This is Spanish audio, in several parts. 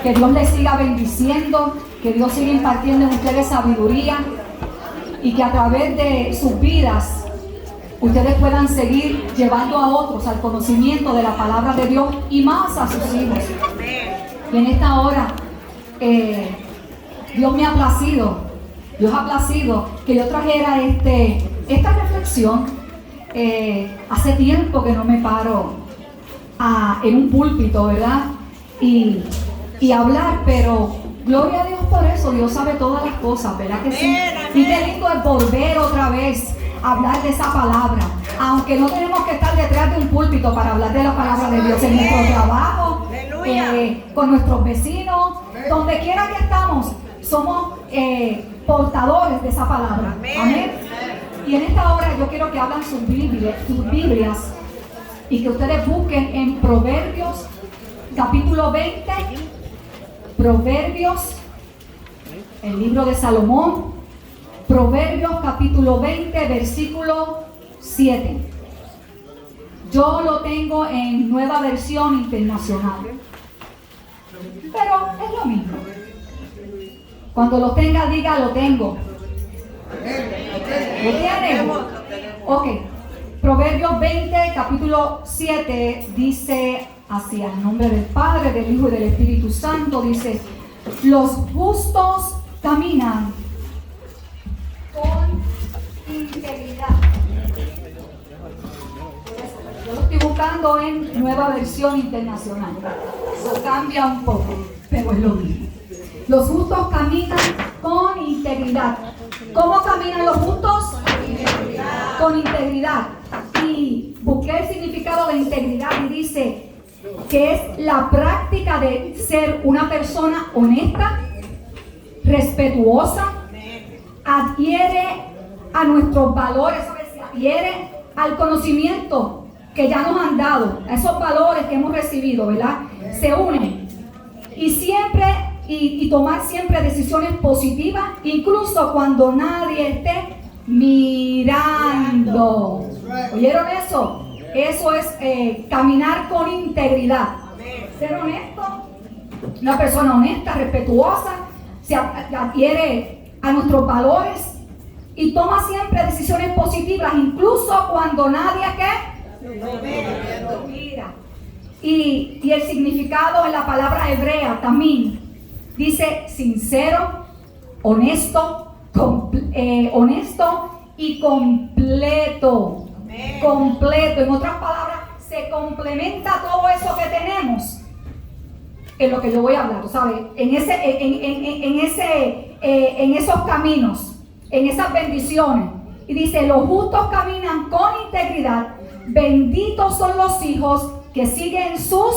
Que Dios les siga bendiciendo, que Dios siga impartiendo en ustedes sabiduría y que a través de sus vidas ustedes puedan seguir llevando a otros al conocimiento de la palabra de Dios y más a sus hijos. Y en esta hora, Dios ha placido que yo trajera esta reflexión. Hace tiempo que no me paro en un púlpito, ¿verdad? Y hablar, pero gloria a Dios por eso. Dios sabe todas las cosas, ¿verdad que sí? Y qué lindo es volver otra vez a hablar de esa palabra, aunque no tenemos que estar detrás de un púlpito para hablar de la palabra de Dios en nuestro trabajo, con nuestros vecinos, donde quiera que estamos, somos portadores de esa palabra. Amén. Y en esta hora yo quiero que hablan sus Biblias y que ustedes busquen en Proverbios capítulo 20, Proverbios, el libro de Salomón, Proverbios capítulo 20, versículo 7. Yo lo tengo en Nueva Versión Internacional, pero es lo mismo. Cuando lo tenga, diga lo tengo. ¿Lo tienen? Ok. Proverbios 20, capítulo 7, dice así, en nombre del Padre, del Hijo y del Espíritu Santo, dice: los justos caminan con integridad. Yo lo estoy buscando en Nueva Versión Internacional. Eso cambia un poco, pero es lo mismo. Los justos caminan con integridad. ¿Cómo caminan los justos? Con integridad. Y busqué el significado de integridad y dice que es la práctica de ser una persona honesta, respetuosa, adhiere a nuestros valores, adhiere al conocimiento que ya nos han dado, a esos valores que hemos recibido, ¿verdad? Se unen y siempre y tomar siempre decisiones positivas, incluso cuando nadie esté mirando. ¿Oyeron eso? Eso es caminar con integridad. Ser honesto, una persona honesta, respetuosa, se adhiere a nuestros valores y toma siempre decisiones positivas, incluso cuando nadie mira. Y el significado en la palabra hebrea también dice sincero, honesto, honesto y completo. Completo, en otras palabras, se complementa todo eso que tenemos en lo que yo voy a hablar, ¿sabes? En esos caminos, en esas bendiciones. Y dice: los justos caminan con integridad, benditos son los hijos que siguen sus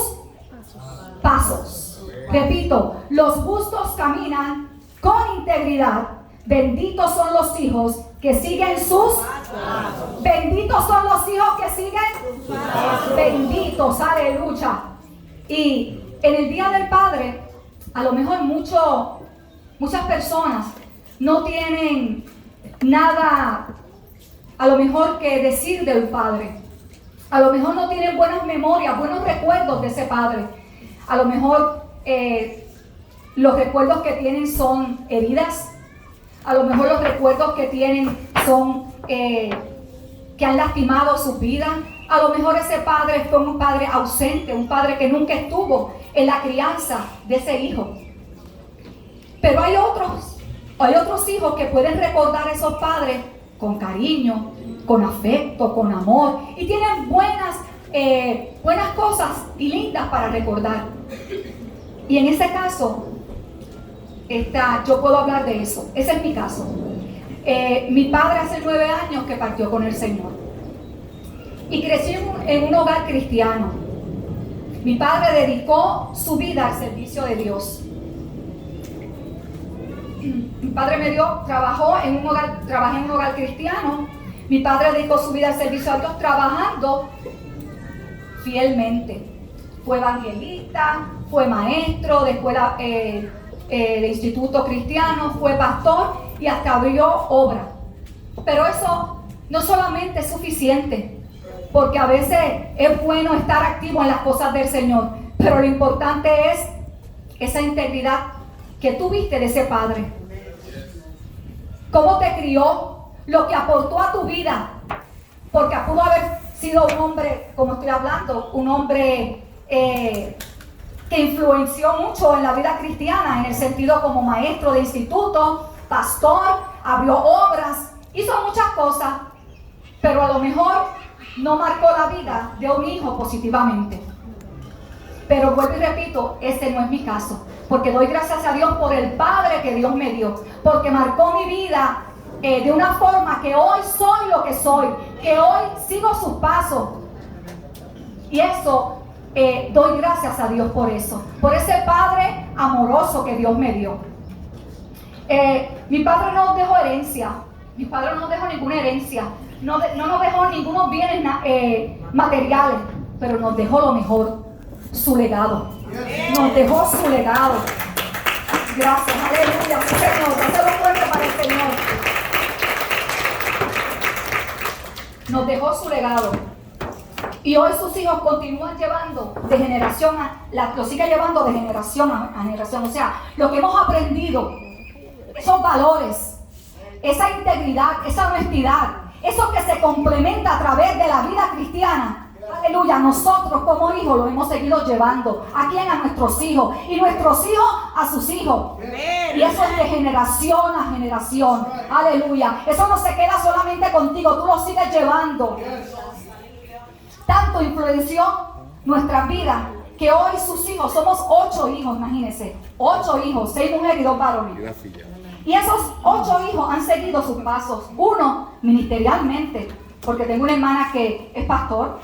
pasos. Repito, los justos caminan con integridad, benditos son los hijos que siguen sus pasos. Benditos son los hijos que siguen sus pasos. Benditos, aleluya. Y en el Día del Padre, a lo mejor muchas personas no tienen nada, a lo mejor, que decir del Padre. A lo mejor no tienen buenas memorias, buenos recuerdos de ese Padre. A lo mejor los recuerdos que tienen son heridas. A lo mejor los recuerdos que tienen son que han lastimado su vida. A lo mejor ese padre fue un padre ausente, un padre que nunca estuvo en la crianza de ese hijo. Pero hay otros hijos que pueden recordar a esos padres con cariño, con afecto, con amor, y tienen buenas cosas y lindas para recordar. Y en ese caso, yo puedo hablar de eso. Ese es mi caso. Mi padre hace 9 años que partió con el Señor. Y crecí en un hogar cristiano. Mi padre dedicó su vida al servicio de Dios. Mi padre trabajé en un hogar cristiano. Mi padre dedicó su vida al servicio a Dios trabajando fielmente. Fue evangelista, fue maestro de escuela de instituto cristiano, fue pastor y hasta abrió obra. Pero eso no solamente es suficiente, porque a veces es bueno estar activo en las cosas del Señor, pero lo importante es esa integridad que tuviste de ese padre. Cómo te crió, lo que aportó a tu vida. Porque pudo haber sido un hombre, como estoy hablando, un hombre que influenció mucho en la vida cristiana, en el sentido como maestro de instituto, pastor, abrió obras, hizo muchas cosas, pero a lo mejor no marcó la vida de un hijo positivamente. Pero vuelvo y repito, ese no es mi caso, porque doy gracias a Dios por el Padre que Dios me dio, porque marcó mi vida de una forma que hoy soy lo que soy, que hoy sigo sus pasos. Y eso, doy gracias a Dios por eso, por ese Padre amoroso que Dios me dio. Mi padre no nos dejó herencia, mi padre no nos dejó ninguna herencia, no nos dejó ningunos bienes materiales, pero nos dejó lo mejor, su legado. Nos dejó su legado. Gracias, aleluya, sí, Señor, dáselo fuerte para el Señor. Nos dejó su legado. Y hoy sus hijos continúan llevando de generación lo sigue llevando de generación a generación. O sea, lo que hemos aprendido, esos valores, esa integridad, esa honestidad, eso que se complementa a través de la vida cristiana. Aleluya, nosotros como hijos lo hemos seguido llevando. ¿A quién? A nuestros hijos. Y nuestros hijos a sus hijos. Y eso es de generación a generación. Aleluya. Eso no se queda solamente contigo, tú lo sigues llevando. Tanto influenció nuestras vidas que hoy sus hijos, somos 8 hijos, imagínense. 8 hijos, 6 mujeres y 2 varones. Y esos 8 hijos han seguido sus pasos. Uno, ministerialmente, porque tengo una hermana que es pastor.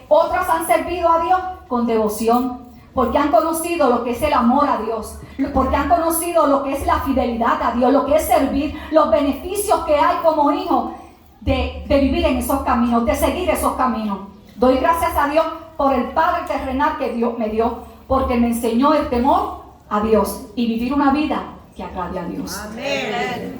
Otras han servido a Dios con devoción, porque han conocido lo que es el amor a Dios, porque han conocido lo que es la fidelidad a Dios, lo que es servir, los beneficios que hay como hijo de vivir en esos caminos, de seguir esos caminos. Doy gracias a Dios por el Padre terrenal que Dios me dio, porque me enseñó el temor a Dios y vivir una vida que agrade a Dios. Amén.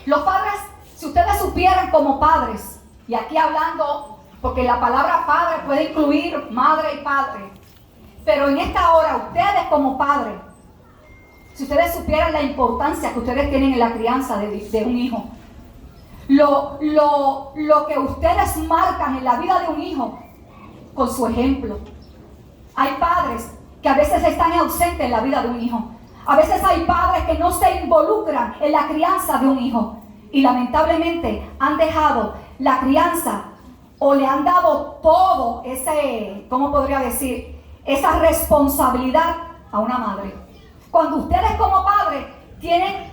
Los padres, si ustedes supieran como padres, y aquí hablando, porque la palabra padre puede incluir madre y padre, pero en esta hora ustedes como padres, si ustedes supieran la importancia que ustedes tienen en la crianza de un hijo, lo que ustedes marcan en la vida de un hijo con su ejemplo. Hay padres que a veces están ausentes en la vida de un hijo. A veces hay padres que no se involucran en la crianza de un hijo y lamentablemente han dejado la crianza o le han dado todo ese, ¿cómo podría decir? Esa responsabilidad a una madre. Cuando ustedes como padres tienen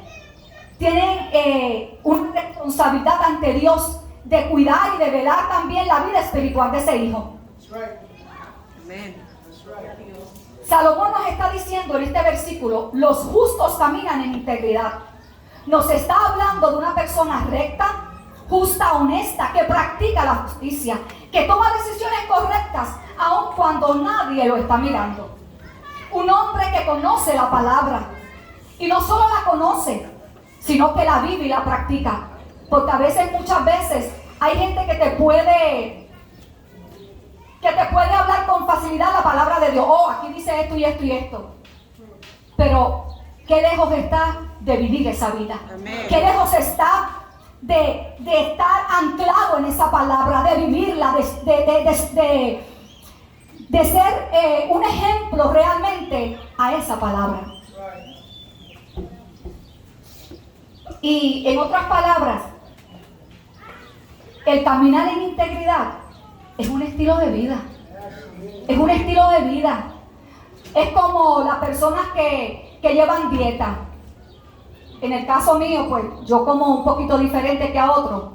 una responsabilidad ante Dios de cuidar y de velar también la vida espiritual de ese hijo. Amén. Salomón nos está diciendo en este versículo, los justos caminan en integridad. Nos está hablando de una persona recta, justa, honesta, que practica la justicia, que toma decisiones correctas aun cuando nadie lo está mirando. Un hombre que conoce la palabra y no solo la conoce, sino que la vive y la practica. Porque a veces, muchas veces, hay gente que te puede hablar con facilidad la palabra de Dios. Oh, aquí dice esto y esto y esto. Pero, ¿qué lejos está de vivir esa vida? Amén. ¿Qué lejos está de estar anclado en esa palabra, de vivirla, de ser un ejemplo realmente a esa palabra? Y en otras palabras, el caminar en integridad es un estilo de vida. Es un estilo de vida. Es como las personas que llevan dieta. En el caso mío, pues yo como un poquito diferente que a otros.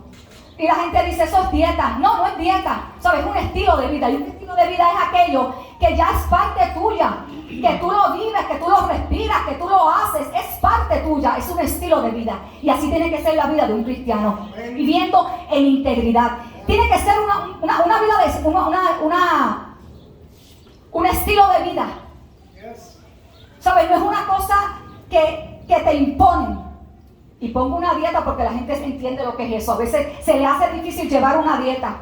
Y la gente dice, eso es dieta. No, no es dieta. ¿Sabes? Es un estilo de vida. Y un estilo de vida es aquello que ya es parte tuya. Que tú lo vives, que tú lo respiras, que tú lo haces. Es parte tuya. Es un estilo de vida. Y así tiene que ser la vida de un cristiano. Viviendo en integridad. Tiene que ser una vida un estilo de vida. ¿Sabes? No es una cosa que te imponen. Y pongo una dieta porque la gente se entiende lo que es eso. A veces se le hace difícil llevar una dieta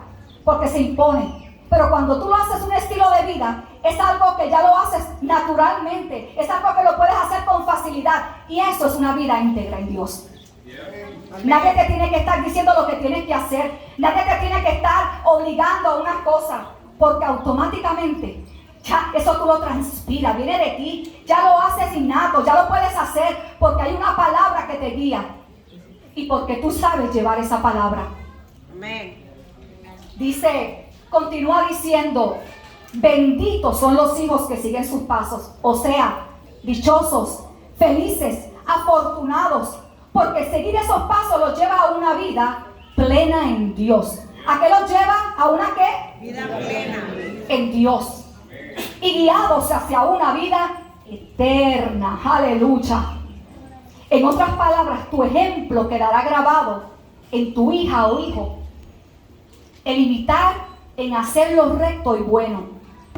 porque se impone. Pero cuando tú lo haces un estilo de vida, es algo que ya lo haces naturalmente, es algo que lo puedes hacer con facilidad, y eso es una vida íntegra en Dios. Nadie te tiene que estar diciendo lo que tienes que hacer, nadie te tiene que estar obligando a unas cosas, porque automáticamente ya eso tú lo transpiras, viene de ti, ya lo haces innato, ya lo puedes hacer porque hay una palabra que te guía y porque tú sabes llevar esa palabra. Amén. Dice, continúa diciendo, benditos son los hijos que siguen sus pasos, o sea, dichosos, felices, afortunados, porque seguir esos pasos los lleva a una vida plena en Dios. ¿A qué los lleva? ¿A una qué? Vida plena. En Dios. Y guiados hacia una vida eterna. Aleluya. En otras palabras, tu ejemplo quedará grabado en tu hija o hijo. El imitar en hacer lo recto y bueno.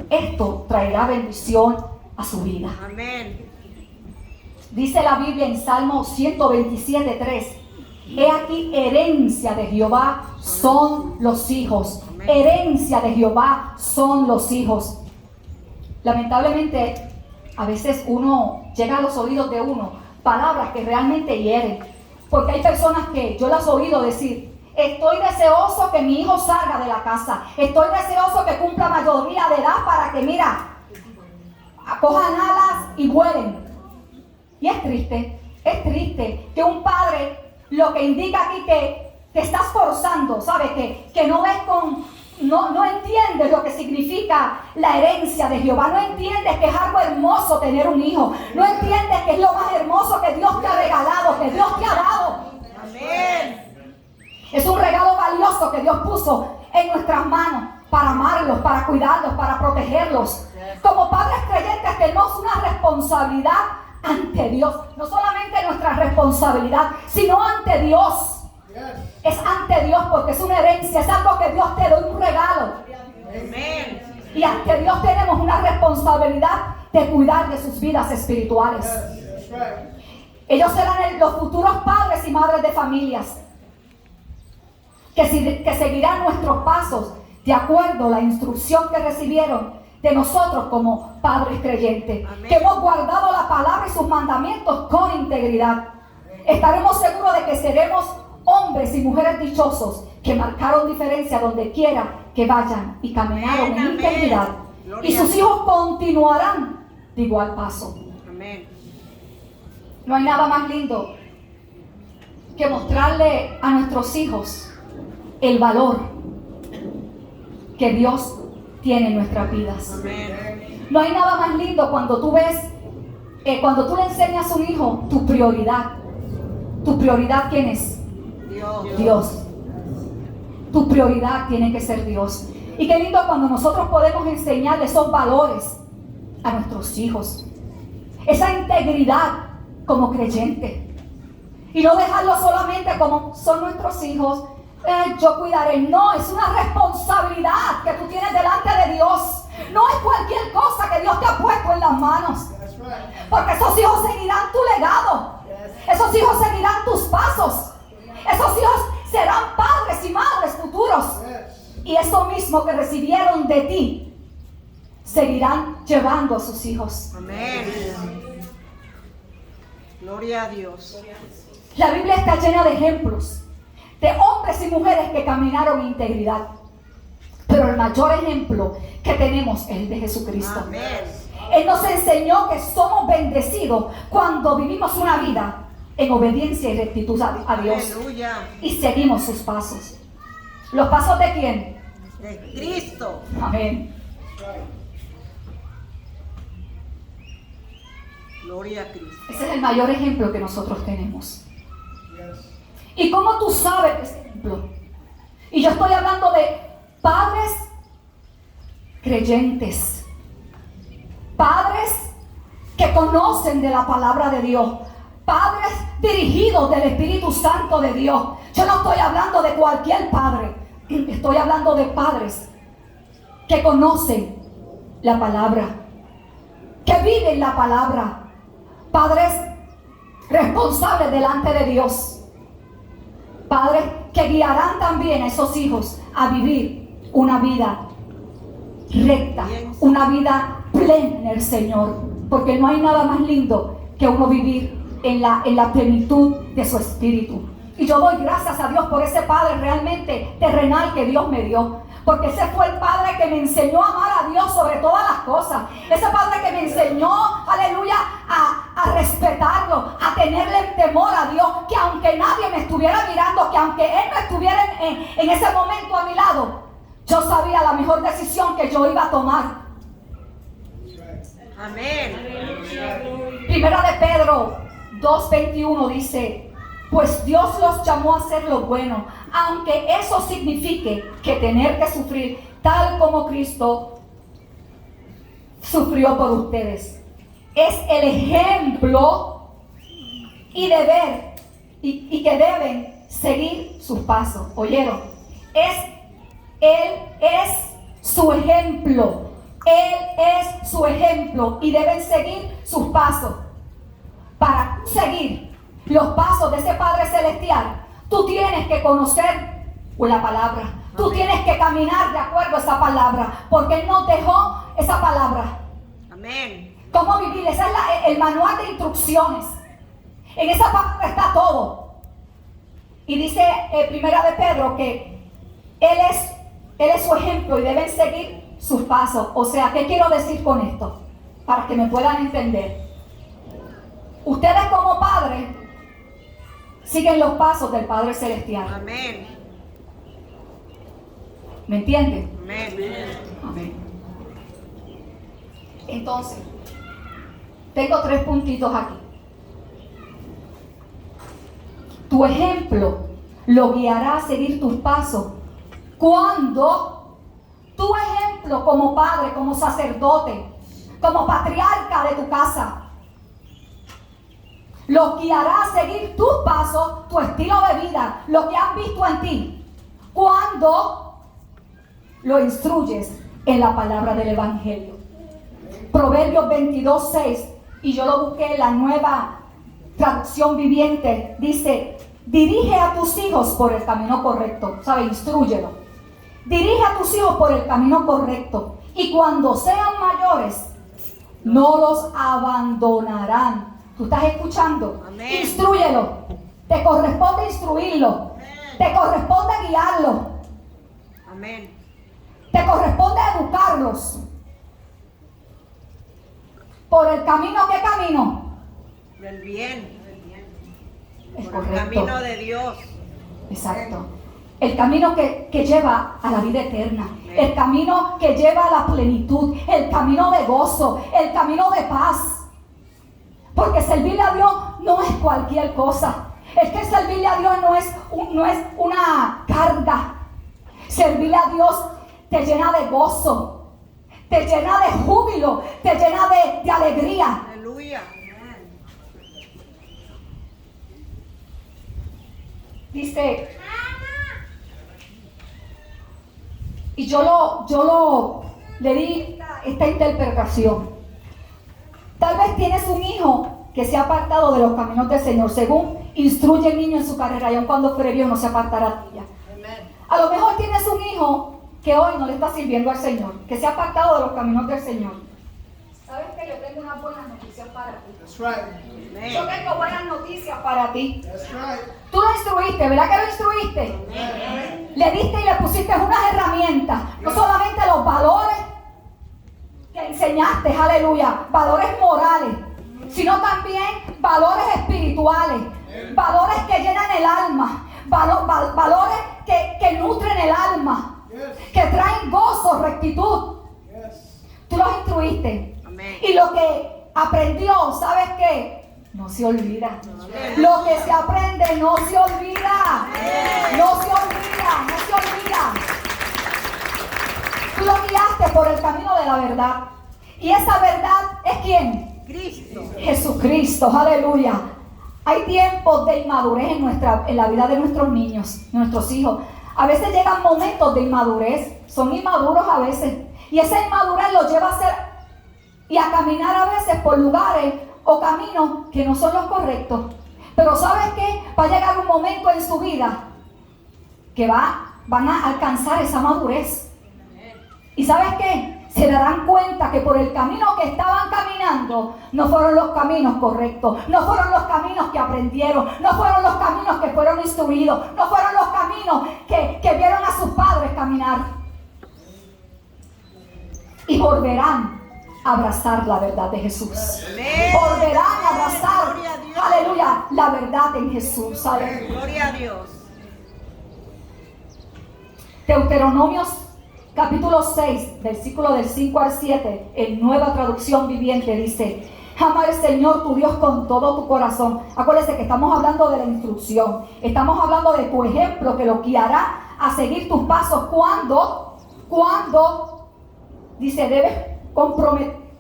Esto traerá bendición a su vida. Amén. Dice la Biblia en Salmo 127:3. He aquí, herencia de Jehová son los hijos. Herencia de Jehová son los hijos. Lamentablemente, a veces uno llega a los oídos de uno palabras que realmente hieren. Porque hay personas que yo las he oído decir, estoy deseoso que mi hijo salga de la casa. Estoy deseoso que cumpla mayoría de edad para que, mira, cojan alas y vuelen. Y es triste que un padre lo que indica aquí que te estás forzando, ¿sabes? Que no ves no entiendes lo que significa la herencia de Jehová, no entiendes que es algo hermoso tener un hijo, no entiendes que es lo más hermoso que Dios te ha regalado, que Dios te ha dado. Amén. Es un regalo valioso que Dios puso en nuestras manos para amarlos, para cuidarlos, para protegerlos. Como padres creyentes tenemos una responsabilidad ante Dios, no solamente nuestra responsabilidad, sino ante Dios. Es ante Dios porque es una herencia, es algo que Dios te da, un regalo. Amén. Y ante Dios tenemos una responsabilidad de cuidar de sus vidas espirituales. Ellos serán los futuros padres y madres de familias que seguirán nuestros pasos de acuerdo a la instrucción que recibieron de nosotros como padres creyentes. Amén. Que hemos guardado la palabra y sus mandamientos con integridad. Estaremos seguros de que seremos hombres y mujeres dichosos que marcaron diferencia donde quiera que vayan y caminaron en integridad. Y sus hijos continuarán de igual paso. Amén. No hay nada más lindo que mostrarle a nuestros hijos el valor que Dios tiene en nuestras vidas. Amén. No hay nada más lindo cuando tú ves, cuando tú le enseñas a un hijo tu prioridad. ¿Tu prioridad quién es? Dios. Tu prioridad tiene que ser Dios. Y qué lindo cuando nosotros podemos enseñarle esos valores a nuestros hijos. Esa integridad como creyente. Y no dejarlo solamente como son nuestros hijos. Yo cuidaré. No, es una responsabilidad que tú tienes delante de Dios. No es cualquier cosa que Dios te ha puesto en las manos. Porque esos hijos seguirán tu legado. Esos hijos seguirán tus pasos. Esos hijos serán padres y madres futuros. Y eso mismo que recibieron de ti, seguirán llevando a sus hijos. Amén. Gloria a Dios. La Biblia está llena de ejemplos de hombres y mujeres que caminaron en integridad. Pero el mayor ejemplo que tenemos es el de Jesucristo. Amén. Él nos enseñó que somos bendecidos cuando vivimos una vida en obediencia y rectitud a Dios. Aleluya. Y seguimos sus pasos. ¿Los pasos de quién? De Cristo. Amén. Gloria a Cristo. Ese es el mayor ejemplo que nosotros tenemos. ¿Y cómo tú sabes ese ejemplo? Y yo estoy hablando de padres creyentes. Padres que conocen de la palabra de Dios. Padres dirigidos del Espíritu Santo de Dios. Yo no estoy hablando de cualquier padre. Estoy hablando de padres que conocen la palabra, que viven la palabra. Padres responsables delante de Dios. Padres que guiarán también a esos hijos a vivir una vida recta, una vida pleno en el Señor, porque no hay nada más lindo que uno vivir en la plenitud de su espíritu. Y yo doy gracias a Dios por ese Padre realmente terrenal que Dios me dio, porque ese fue el Padre que me enseñó a amar a Dios sobre todas las cosas. Ese Padre que me enseñó, aleluya, a respetarlo, a tenerle temor a Dios, que aunque nadie me estuviera mirando, que aunque Él no estuviera en ese momento a mi lado, yo sabía la mejor decisión que yo iba a tomar. Amén. Primera de Pedro 2:21 dice: pues Dios los llamó a hacer lo bueno, aunque eso signifique que tener que sufrir tal como Cristo sufrió por ustedes. Es el ejemplo y deber y que deben seguir sus pasos. ¿Oyeron? Él es su ejemplo. Él es su ejemplo y deben seguir sus pasos. Para seguir los pasos de ese Padre Celestial, tú tienes que conocer la palabra. Tú tienes que caminar de acuerdo a esa palabra, porque Él nos dejó esa palabra. Amén. ¿Cómo vivir? Ese es el manual de instrucciones. En esa palabra está todo. Y dice Primera de Pedro que Él es su ejemplo y deben seguir sus pasos. O sea, ¿qué quiero decir con esto? Para que me puedan entender. Ustedes como padres siguen los pasos del Padre Celestial. Amén. ¿Me entienden? Amén. Amén. Entonces, tengo 3 puntitos aquí. Tu ejemplo lo guiará a seguir tus pasos cuando tu ejemplo como padre, como sacerdote, como patriarca de tu casa, los guiará a seguir tus pasos, tu estilo de vida, lo que han visto en ti, cuando lo instruyes en la palabra del Evangelio. Proverbios 22:6, y yo lo busqué en la Nueva Traducción Viviente, dice: dirige a tus hijos por el camino correcto. ¿Sabe? Instrúyelo. Dirige a tus hijos por el camino correcto, y cuando sean mayores, no los abandonarán. ¿Tú estás escuchando? Amén. Instrúyelo. Te corresponde instruirlo. Te corresponde guiarlo. Amén. Te corresponde educarlos. ¿Por el camino qué camino? Del bien. Es Por el correcto. camino de Dios. Exacto. El camino que lleva a la vida eterna. El camino que lleva a la plenitud. El camino de gozo. El camino de paz. Porque servirle a Dios no es cualquier cosa. Es que servirle a Dios no es una carga. Servirle a Dios te llena de gozo, te llena de júbilo, te llena de alegría. Aleluya. Dice, y yo le di esta interpretación. Tal vez tienes un hijo que se ha apartado de los caminos del Señor, según instruye el niño en su carrera, y aun cuando fuere viejo no se apartará de ella. A lo mejor tienes un hijo que hoy no le está sirviendo al Señor, que se ha apartado de los caminos del Señor. ¿Sabes que yo tengo unas buenas noticias para ti? That's right. Yo Amén. tengo buenas noticias para ti. That's right. Tú lo instruiste, ¿verdad que lo instruiste? Le diste y le pusiste unas herramientas, no solamente los valores que enseñaste, aleluya, valores morales, sino también valores espirituales, valores que llenan el alma, valores que nutren el alma, que traen gozo, rectitud. Yes. Tú los instruiste. Amén. Y lo que aprendió, ¿sabes qué? No se olvida. Lo que se aprende no se olvida. No se olvida, no se olvida. Tú lo guiaste por el camino de la verdad. Y esa verdad es ¿quién? Cristo. Jesucristo, aleluya. Hay tiempos de inmadurez en la vida de nuestros niños, nuestros hijos. A veces llegan momentos de inmadurez, son inmaduros a veces. Y esa inmadurez los lleva a hacer y a caminar a veces por lugares o caminos que no son los correctos. Pero ¿sabes qué? Va a llegar un momento en su vida que van a alcanzar esa madurez. ¿Y sabes qué? se darán cuenta que por el camino que estaban caminando no fueron los caminos correctos, no fueron los caminos que aprendieron, no fueron los caminos que fueron instruidos, no fueron los caminos que vieron a sus padres caminar. Y volverán a abrazar la verdad de Jesús. Amén. Volverán a abrazar, Gloria a Dios. aleluya, la verdad en Jesús. Aleluya. Gloria a Dios. Deuteronomios capítulo 6, versículo del 5 al 7, en Nueva Traducción Viviente dice: ama al Señor tu Dios con todo tu corazón. Acuérdense que estamos hablando de la instrucción. Estamos hablando de tu ejemplo que lo guiará a seguir tus pasos. Cuando dice, debes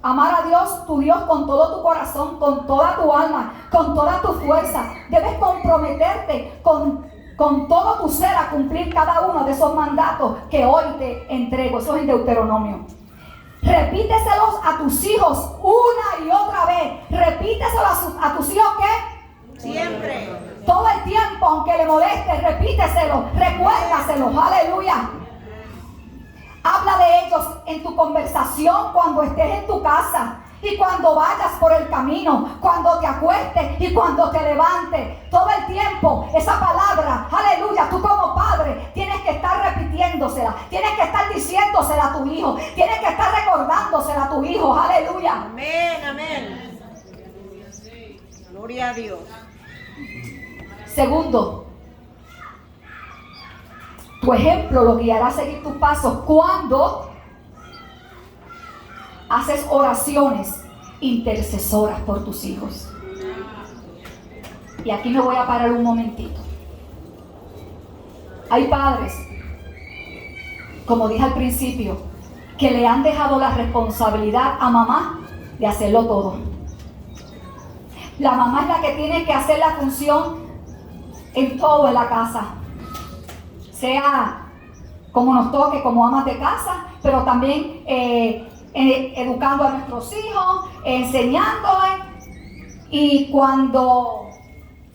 amar a Dios, tu Dios, con todo tu corazón, con toda tu alma, con toda tu fuerza. Debes comprometerte con todo tu ser a cumplir cada uno de esos mandatos que hoy te entrego. Eso es en Deuteronomio. Repíteselos a tus hijos una y otra vez. Repíteselos a tus hijos, ¿qué? Siempre. Todo el tiempo, aunque le moleste, repíteselos, recuérdaselos. Aleluya. Habla de ellos en tu conversación cuando estés en tu casa y cuando vayas por el camino, cuando te acuestes y cuando te levantes. Todo el tiempo esa palabra, aleluya, tú como padre tienes que estar repitiéndosela, tienes que estar diciéndosela a tu hijo, tienes que estar recordándosela a tu hijo. Aleluya. Amén, amén. Gloria a Dios. Segundo, tu ejemplo lo guiará a seguir tus pasos cuando haces oraciones intercesoras por tus hijos. Y aquí me voy a parar un momentito. Hay padres, como dije al principio, que le han dejado la responsabilidad a mamá de hacerlo todo. La mamá es la que tiene que hacer la función en todo en la casa, sea como nos toque como amas de casa, pero también educando a nuestros hijos, enseñándoles. Y cuando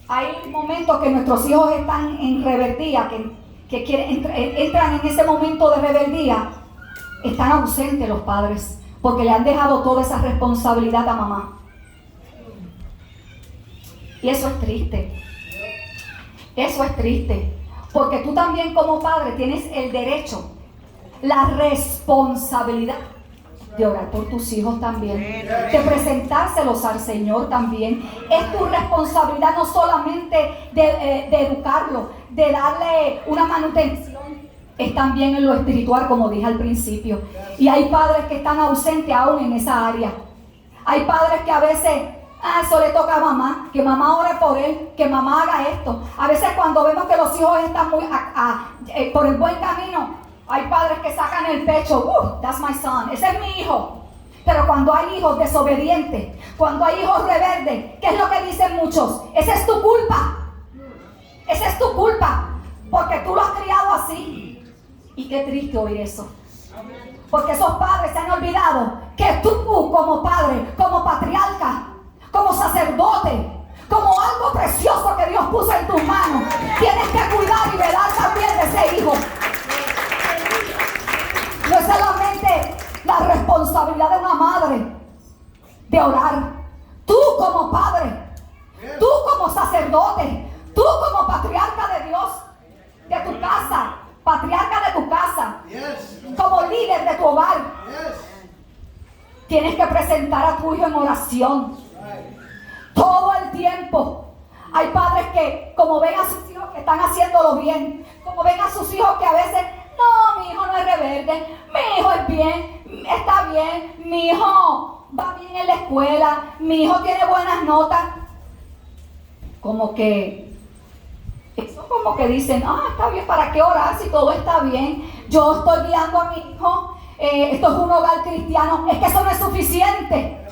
hay momentos que nuestros hijos están en rebeldía, que entran en ese momento de rebeldía, están ausentes los padres, porque le han dejado toda esa responsabilidad a mamá. Y eso es triste. Eso es triste, porque tú también como padre tienes el derecho, la responsabilidad de orar por tus hijos también, de presentárselos al Señor también. Es tu responsabilidad no solamente de educarlo, de darle una manutención, es también en lo espiritual, como dije al principio. Y hay padres que están ausentes aún en esa área. Hay padres que a veces eso le toca a mamá, que mamá ore por él, que mamá haga esto. A veces cuando vemos que los hijos están muy por el buen camino, hay padres que sacan el pecho, that's my son, ese es mi hijo. Pero cuando hay hijos desobedientes, cuando hay hijos rebeldes, ¿qué es lo que dicen muchos? Esa es tu culpa. Esa es tu culpa, porque tú lo has criado así. Y qué triste oír eso. Porque esos padres se han olvidado que tú como padre, como patriarca, como sacerdote, como algo precioso que Dios puso en tus manos, tienes que cuidar y velar también de ese hijo. No es solamente la responsabilidad de una madre de orar. Tú como padre, tú como sacerdote, tú como patriarca de Dios, de tu casa, patriarca de tu casa, como líder de tu hogar, tienes que presentar a tu hijo en oración todo el tiempo. Hay padres que, como ven a sus hijos que están haciéndolo bien, como ven a sus hijos que a veces, no, mi hijo no es rebelde, mi hijo es bien, está bien, mi hijo va bien en la escuela, mi hijo tiene buenas notas, como que dicen, está bien, ¿para qué orar si todo está bien? Yo estoy guiando a mi hijo, esto es un hogar cristiano. Es que eso no es suficiente.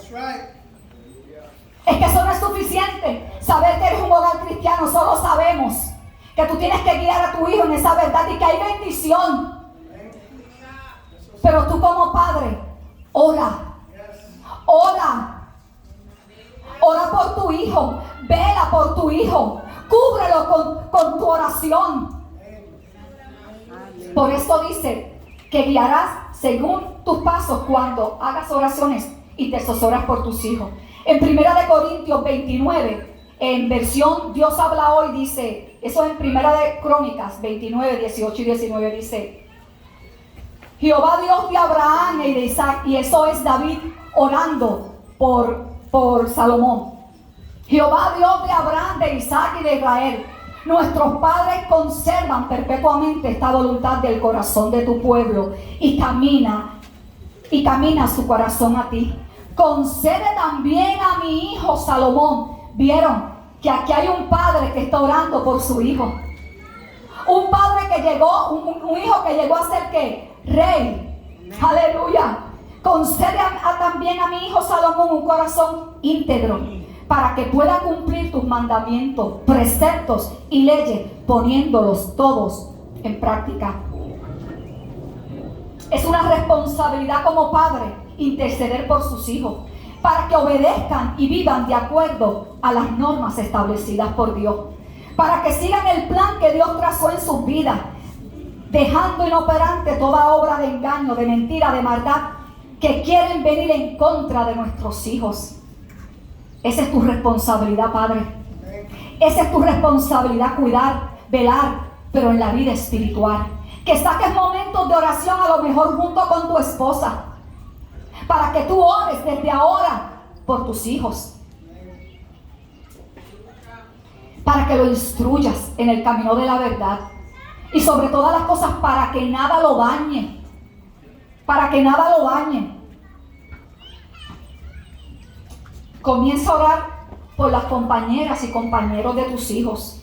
Es que eso no es suficiente. Saber que eres un hogar cristiano, solo sabemos que tú tienes que guiar a tu hijo en esa verdad y que hay bendición. Pero tú como padre, ora por tu hijo, vela por tu hijo, cúbrelo con tu oración. Por eso dice que guiarás según tus pasos cuando hagas oraciones intercesoras por tus hijos. En 1 Corintios 29, en versión Dios habla hoy, dice, eso es en 1 Crónicas 29, 18 y 19, dice: Jehová Dios de Abraham y de Isaac, y eso es David orando por Salomón. Jehová Dios de Abraham, de Isaac y de Israel, nuestros padres conservan perpetuamente esta voluntad del corazón de tu pueblo y camina su corazón a ti. Concede también a mi hijo Salomón. Vieron que aquí hay un padre que está orando por su hijo. Un padre que llegó, un hijo que llegó a ser ¿qué? Rey. Aleluya. Concede también a mi hijo Salomón un corazón íntegro, para que pueda cumplir tus mandamientos, preceptos y leyes, poniéndolos todos en práctica. Es una responsabilidad como padre interceder por sus hijos, para que obedezcan y vivan de acuerdo a las normas establecidas por Dios, para que sigan el plan que Dios trazó en sus vidas, dejando inoperante toda obra de engaño, de mentira, de maldad, que quieren venir en contra de nuestros hijos. Esa es tu responsabilidad, padre. Esa es tu responsabilidad, cuidar, velar, pero en la vida espiritual. Que saques momentos de oración, a lo mejor junto con tu esposa, para que tú ores desde ahora por tus hijos, para que lo instruyas en el camino de la verdad, y sobre todas las cosas para que nada lo dañe, Comienza a orar por las compañeras y compañeros de tus hijos.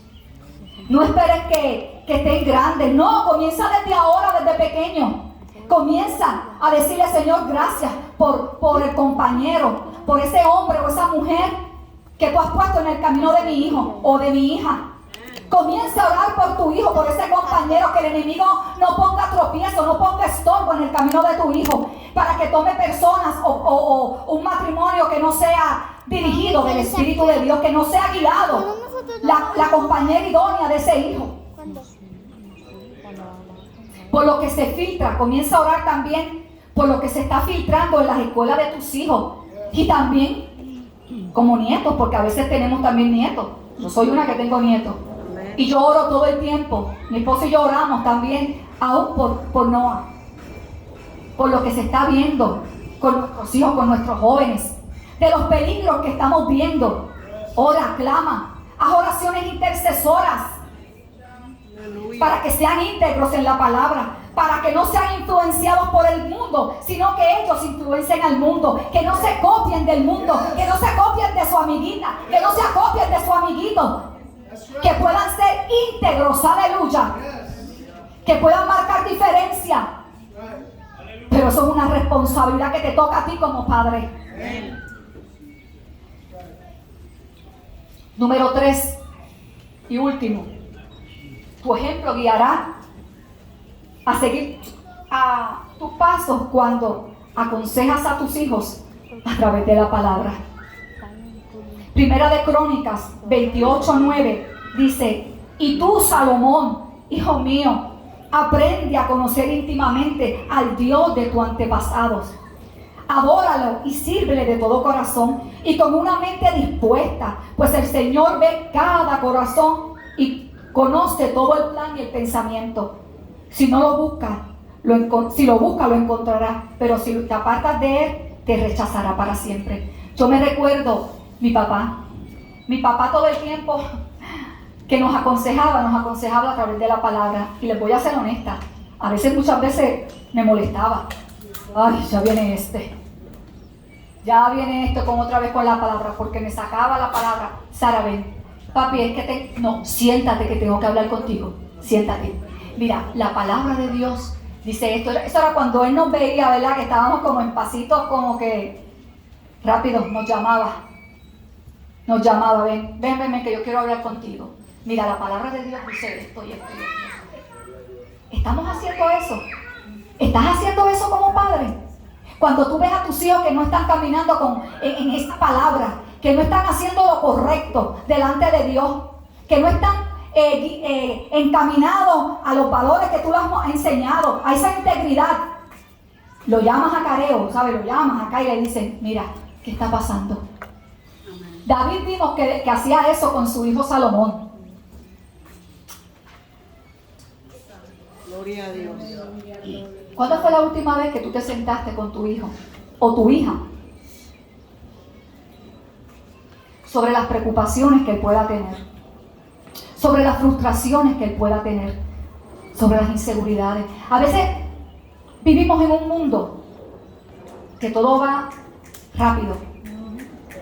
No esperes que estén grandes. No, comienza desde ahora, desde pequeño. Comienza a decirle: Señor, gracias por el compañero, por ese hombre o esa mujer que tú has puesto en el camino de mi hijo o de mi hija. Comienza a orar por tu hijo, por ese compañero, que el enemigo no ponga tropiezo, no ponga estorbo en el camino de tu hijo, para que tome personas o un matrimonio que no sea dirigido del Espíritu de Dios, que no sea guiado la compañera idónea de ese hijo. Por lo que se filtra, comienza a orar también por lo que se está filtrando en las escuelas de tus hijos, y también como nietos, porque a veces tenemos también nietos. Yo soy una que tengo nietos. Y yo oro todo el tiempo. Mi esposo y yo oramos también, aún por Noah, por lo que se está viendo con nuestros hijos, con nuestros jóvenes, de los peligros que estamos viendo. Ora, clama, haz oraciones intercesoras, para que sean íntegros en la palabra, para que no sean influenciados por el mundo, sino que ellos influencien al mundo, que no se copien del mundo, que no se copien de su amiguita, que no se copien de su amiguito, que puedan ser íntegros, aleluya, que puedan marcar diferencia. Pero eso es una responsabilidad que te toca a ti como padre. Número 3 y último, tu ejemplo guiará a seguir a tus pasos cuando aconsejas a tus hijos a través de la palabra. Primera de Crónicas 28:9 dice: y tú, Salomón, hijo mío, aprende a conocer íntimamente al Dios de tus antepasados. Adóralo y sírvele de todo corazón y con una mente dispuesta, pues el Señor ve cada corazón y conoce todo el plan y el pensamiento. Si lo busca, lo encontrará, pero si te apartas de él, te rechazará para siempre. Yo me recuerdo mi papá todo el tiempo que nos aconsejaba a través de la palabra. Y les voy a ser honesta, muchas veces me molestaba. Ay, ya viene con otra vez con la palabra, porque me sacaba la palabra. Sara, ven, papi, es que no, siéntate, que tengo que hablar contigo, siéntate. Mira, la palabra de Dios dice esto. Eso era cuando él nos veía, ¿verdad? Que estábamos como en pasitos, como que rápido, nos llamaba, ven, que yo quiero hablar contigo. Mira, la palabra de Dios dice esto y esto y esto. ¿Estamos haciendo eso? ¿Estás haciendo eso como padre? Cuando tú ves a tus hijos que no están caminando en esta palabra, que no están haciendo lo correcto delante de Dios, que no están encaminados a los valores que tú les has enseñado, a esa integridad, Lo llamas a careo, ¿sabes? Lo llamas acá y le dices, mira, ¿qué está pasando? David vimos que hacía eso con su hijo Salomón. Gloria a Dios. ¿Cuándo fue la última vez que tú te sentaste con tu hijo o tu hija sobre las preocupaciones que él pueda tener, sobre las frustraciones que él pueda tener, sobre las inseguridades? A veces vivimos en un mundo que todo va rápido,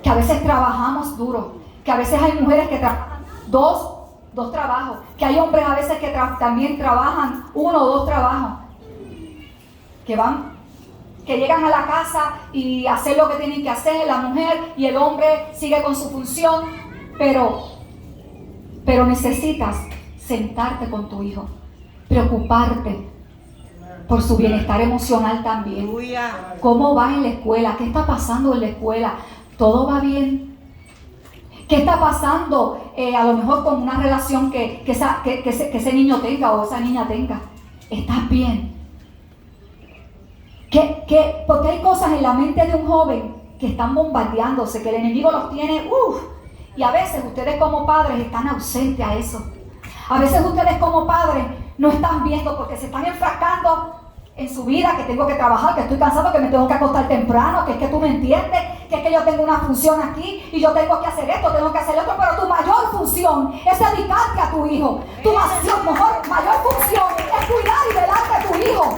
que a veces trabajamos duro, que a veces hay mujeres que trabajan dos trabajos, que hay hombres a veces que también trabajan 1 o 2 trabajos, que llegan a la casa y hacen lo que tienen que hacer, la mujer y el hombre sigue con su función, pero necesitas sentarte con tu hijo, preocuparte por su bienestar emocional también. Aleluya. ¿Cómo va en la escuela? ¿Qué está pasando en la escuela? ¿Todo va bien? ¿Qué está pasando a lo mejor con una relación que ese niño tenga o esa niña tenga? ¿Estás bien? Porque hay cosas en la mente de un joven que están bombardeándose, que el enemigo los tiene, y a veces ustedes como padres están ausentes a eso. A veces ustedes como padres no están viendo porque se están enfrascando en su vida, que tengo que trabajar, que estoy cansado, que me tengo que acostar temprano, que es que tú me entiendes, que es que yo tengo una función aquí y yo tengo que hacer esto, tengo que hacer otro, pero tu mayor función es dedicarte a tu hijo. Tu mayor función es cuidar y velar de tu hijo.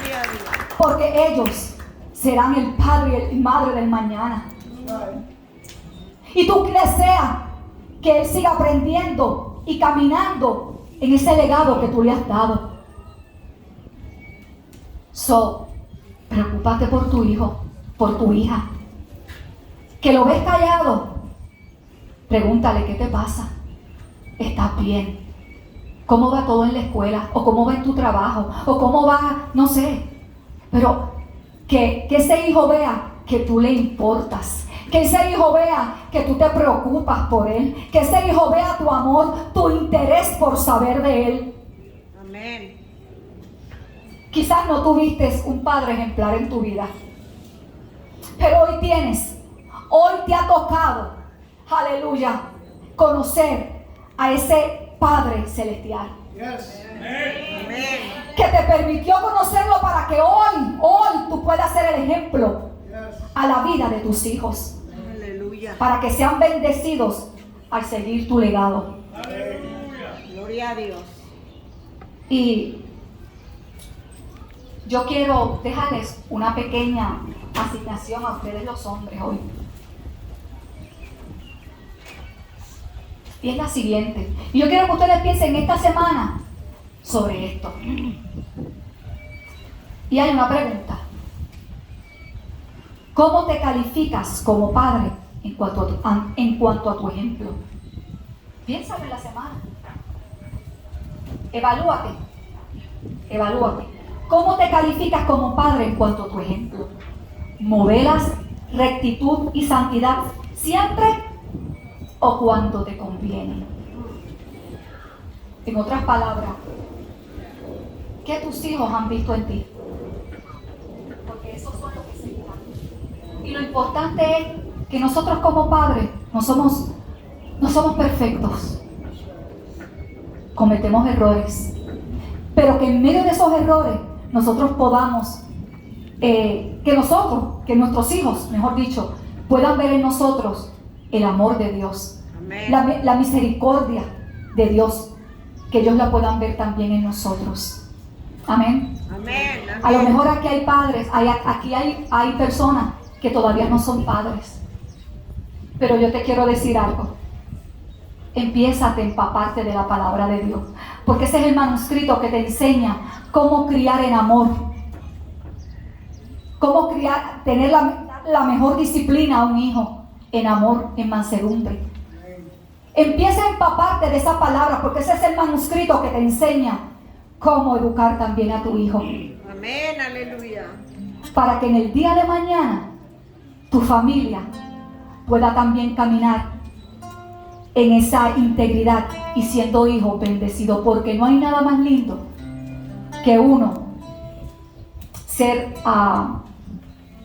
Gloria a Dios. Porque ellos serán el padre y madre del mañana. Y tú deseas que él siga aprendiendo y caminando en ese legado que tú le has dado. Preocúpate por tu hijo, por tu hija. Que lo ves callado, pregúntale qué te pasa. ¿Estás bien? ¿Cómo va todo en la escuela? ¿O cómo va en tu trabajo? ¿O cómo va? No sé. Pero que ese hijo vea que tú le importas. Que ese hijo vea que tú te preocupas por él. Que ese hijo vea tu amor, tu interés por saber de él. Amén. Quizás no tuviste un padre ejemplar en tu vida, pero hoy te ha tocado, aleluya, conocer a ese Padre Celestial. Amén. Que te permitió conocerlo para que hoy tú puedas ser el ejemplo a la vida de tus hijos. Aleluya. Para que sean bendecidos al seguir tu legado. Gloria a Dios. Y yo quiero dejarles una pequeña asignación a ustedes los hombres hoy. Y es la siguiente. Y yo quiero que ustedes piensen esta semana sobre esto. Y hay una pregunta. ¿Cómo te calificas como padre en cuanto a tu ejemplo? Piénsalo en la semana. Evalúate. ¿Cómo te calificas como padre en cuanto a tu ejemplo? ¿Modelas rectitud y santidad siempre o cuando te conviene? En otras palabras, ¿qué tus hijos han visto en ti? Porque esos son los que se miran. Y lo importante es que nosotros como padres no somos perfectos. Cometemos errores. Pero que en medio de esos errores nosotros podamos, que nuestros hijos, mejor dicho, puedan ver en nosotros el amor de Dios. Amén. La misericordia de Dios, que ellos la puedan ver también en nosotros. Amén. Amén. A lo mejor aquí hay padres, aquí hay personas que todavía no son padres. Pero yo te quiero decir algo. Empiézate a empaparte de la palabra de Dios. Porque ese es el manuscrito que te enseña cómo criar en amor. Cómo criar, tener la mejor disciplina a un hijo en amor, en mansedumbre. Empieza a empaparte de esa palabra, porque ese es el manuscrito que te enseña cómo educar también a tu hijo. Amén. Aleluya. Para que en el día de mañana tu familia pueda también caminar en esa integridad y siendo hijo bendecido, porque no hay nada más lindo que uno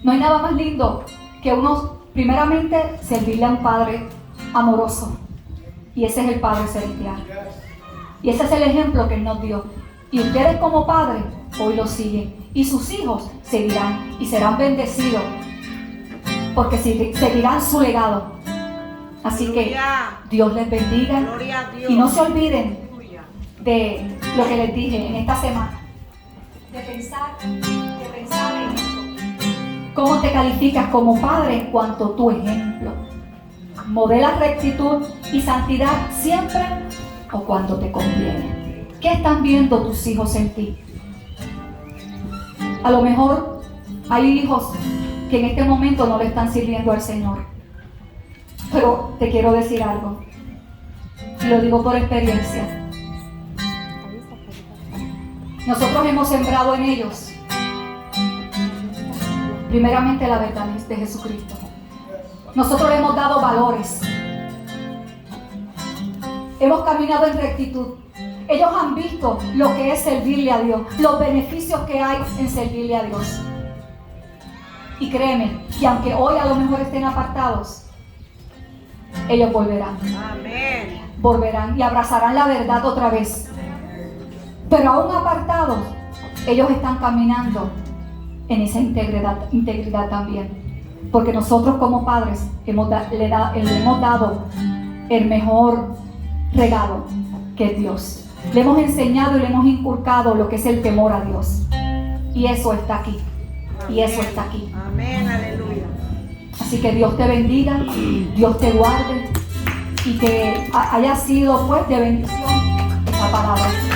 no hay nada más lindo que uno, primeramente, servirle a un Padre amoroso. Y ese es el Padre Celestial. Y ese es el ejemplo que Él nos dio. Y ustedes como padres hoy lo siguen. Y sus hijos seguirán y serán bendecidos. Porque seguirán su legado. Así que Dios les bendiga. Gloria a Dios. Y no se olviden Aleluya. de lo que les dije en esta semana. De pensar en esto. ¿Cómo te calificas como padre en cuanto a tu ejemplo? ¿Modelas rectitud y santidad siempre o cuando te conviene? ¿Qué están viendo tus hijos en ti? A lo mejor hay hijos que en este momento no le están sirviendo al Señor. Pero te quiero decir algo. Y lo digo por experiencia. Nosotros hemos sembrado en ellos, primeramente, la verdad de Jesucristo. Nosotros le hemos dado valores. Hemos caminado en rectitud. Ellos han visto lo que es servirle a Dios, los beneficios que hay en servirle a Dios. Y créeme, que aunque hoy a lo mejor estén apartados, ellos volverán. Amén. Volverán y abrazarán la verdad otra vez. Pero aún apartados, ellos están caminando en esa integridad también. Porque nosotros como padres le hemos dado el mejor regalo, que es Dios. Le hemos enseñado y le hemos inculcado lo que es el temor a Dios. Y eso está aquí. Y eso está aquí. Amén, aleluya. Así que Dios te bendiga, Dios te guarde y que haya sido pues de bendición esta palabra.